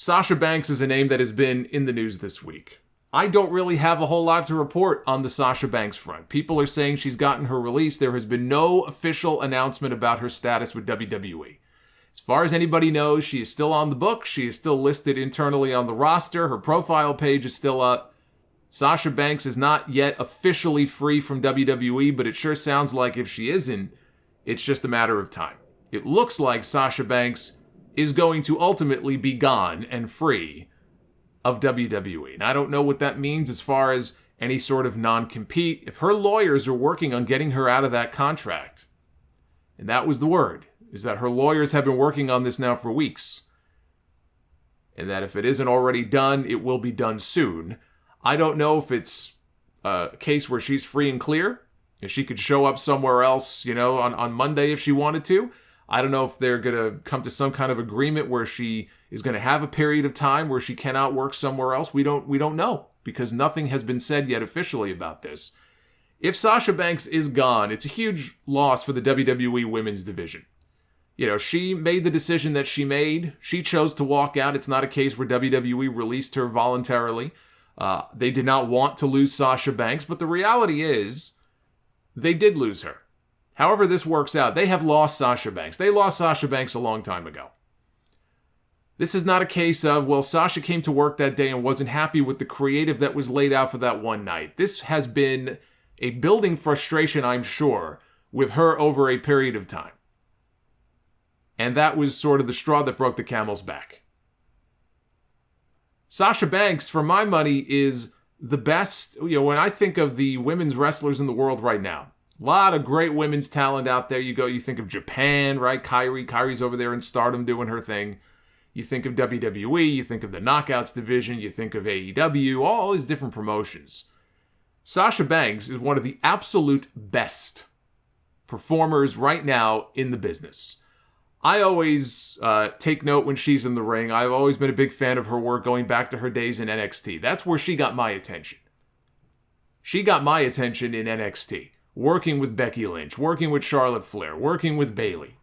Sasha Banks is a name that has been in the news this week. I don't really have a whole lot to report on the Sasha Banks front. People are saying she's gotten her release. There has been no official announcement about her status with WWE. As far as anybody knows, she is still on the book. She is still listed internally on the roster. Her profile page is still up. Sasha Banks is not yet officially free from WWE, but it sure sounds like if she isn't, it's just a matter of time. It looks like Sasha Banks is going to ultimately be gone and free of WWE. And I don't know what that means as far as any sort of non-compete. If her lawyers are working on getting her out of that contract, and that was the word, is that her lawyers have been working on this now for weeks, and that if it isn't already done, it will be done soon. I don't know if it's a case where she's free and clear, and she could show up somewhere else, on Monday if she wanted to. I don't know if they're going to come to some kind of agreement where she is going to have a period of time where she cannot work somewhere else. We don't know, because nothing has been said yet officially about this. If Sasha Banks is gone, it's a huge loss for the WWE women's division. She made the decision that she made. She chose to walk out. It's not a case where WWE released her voluntarily. They did not want to lose Sasha Banks, but the reality is they did lose her. However this works out, they have lost Sasha Banks. They lost Sasha Banks a long time ago. This is not a case of, Sasha came to work that day and wasn't happy with the creative that was laid out for that one night. This has been a building frustration, I'm sure, with her over a period of time. And that was sort of the straw that broke the camel's back. Sasha Banks, for my money, is the best. When I think of the women's wrestlers in the world right now, a lot of great women's talent out there. You think of Japan, right? Kairi's over there in Stardom doing her thing. You think of WWE, you think of the Knockouts division, you think of AEW, all these different promotions. Sasha Banks is one of the absolute best performers right now in the business. I always take note when she's in the ring. I've always been a big fan of her work going back to her days in NXT. That's where she got my attention. She got my attention in NXT. Working with Becky Lynch, working with Charlotte Flair, working with Bayley.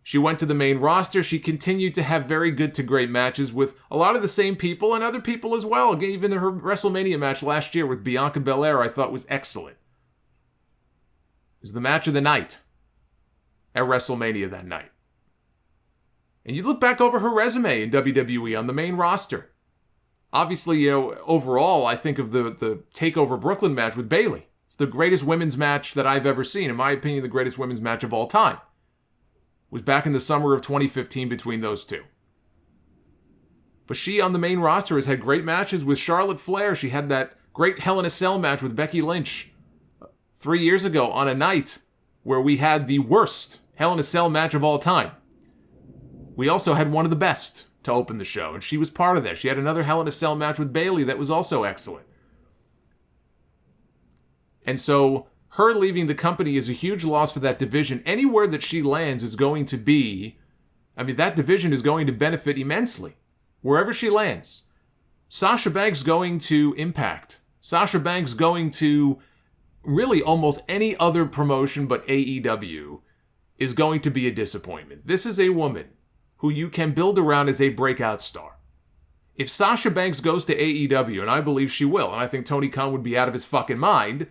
She went to the main roster. She continued to have very good to great matches with a lot of the same people and other people as well. Even her WrestleMania match last year with Bianca Belair I thought was excellent. It was the match of the night at WrestleMania that night. And you look back over her resume in WWE on the main roster. Obviously, overall, I think of the TakeOver Brooklyn match with Bayley. It's the greatest women's match that I've ever seen. In my opinion, the greatest women's match of all time. It was back in the summer of 2015 between those two. But she on the main roster has had great matches with Charlotte Flair. She had that great Hell in a Cell match with Becky Lynch 3 years ago on a night where we had the worst Hell in a Cell match of all time. We also had one of the best to open the show, and she was part of that. She had another Hell in a Cell match with Bayley that was also excellent. And so her leaving the company is a huge loss for that division. Anywhere that she lands is going to be, that division is going to benefit immensely. Wherever she lands. Sasha Banks going to Impact. Sasha Banks going to really almost any other promotion but AEW is going to be a disappointment. This is a woman who you can build around as a breakout star. If Sasha Banks goes to AEW, and I believe she will, and I think Tony Khan would be out of his fucking mind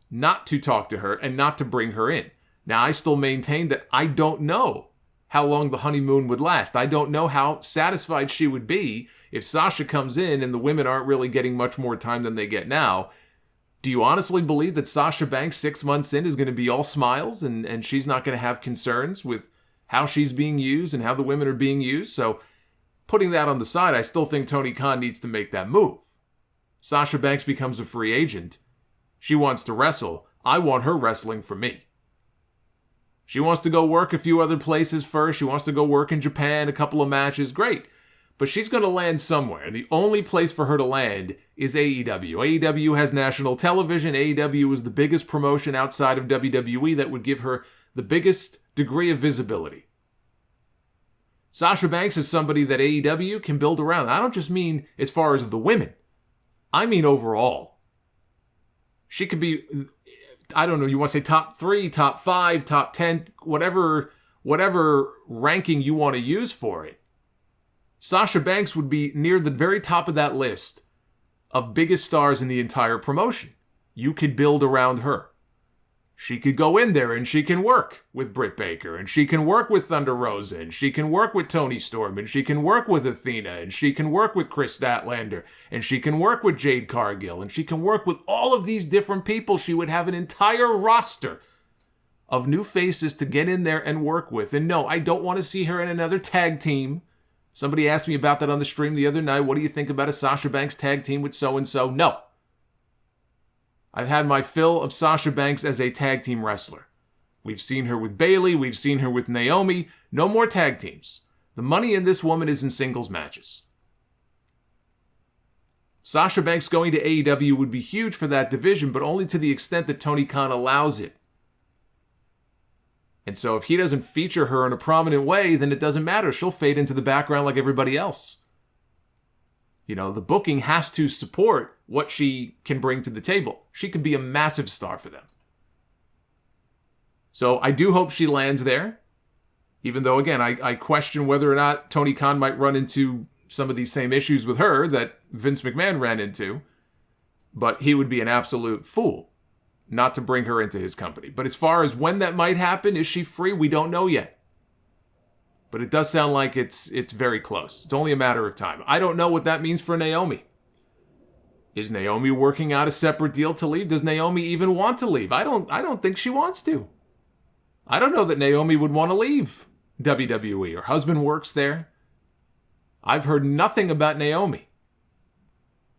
not to talk to her and not to bring her in. Now, I still maintain that I don't know how long the honeymoon would last. I don't know how satisfied she would be if Sasha comes in and the women aren't really getting much more time than they get now. Do you honestly believe that Sasha Banks 6 months in is going to be all smiles and she's not going to have concerns with how she's being used and how the women are being used? So putting that on the side, I still think Tony Khan needs to make that move. Sasha Banks becomes a free agent. She wants to wrestle. I want her wrestling for me. She wants to go work a few other places first. She wants to go work in Japan, a couple of matches. Great. But she's going to land somewhere. The only place for her to land is AEW. AEW has national television. AEW is the biggest promotion outside of WWE that would give her the biggest degree of visibility. Sasha Banks is somebody that AEW can build around. I don't just mean as far as the women. I mean overall. She could be, I don't know, you want to say top 3, top 5, top 10, whatever ranking you want to use for it. Sasha Banks would be near the very top of that list of biggest stars in the entire promotion. You could build around her. She could go in there and she can work with Britt Baker, and she can work with Thunder Rosa, and she can work with Toni Storm, and she can work with Athena, and she can work with Chris Statlander, and she can work with Jade Cargill, and she can work with all of these different people. She would have an entire roster of new faces to get in there and work with. And no, I don't want to see her in another tag team. Somebody asked me about that on the stream the other night. What do you think about a Sasha Banks tag team with so-and-so? No. I've had my fill of Sasha Banks as a tag team wrestler. We've seen her with Bayley. We've seen her with Naomi. No more tag teams. The money in this woman is in singles matches. Sasha Banks going to AEW would be huge for that division, but only to the extent that Tony Khan allows it. And so if he doesn't feature her in a prominent way, then it doesn't matter. She'll fade into the background like everybody else. You know, the booking has to support what she can bring to the table. She could be a massive star for them. So I do hope she lands there. Even though, again, I question whether or not Tony Khan might run into some of these same issues with her that Vince McMahon ran into. But he would be an absolute fool not to bring her into his company. But as far as when that might happen, is she free? We don't know yet. But it does sound like it's very close. It's only a matter of time. I don't know what that means for Naomi. Is Naomi working out a separate deal to leave? Does Naomi even want to leave? I don't think she wants to. I don't know that Naomi would want to leave WWE. Her husband works there. I've heard nothing about Naomi.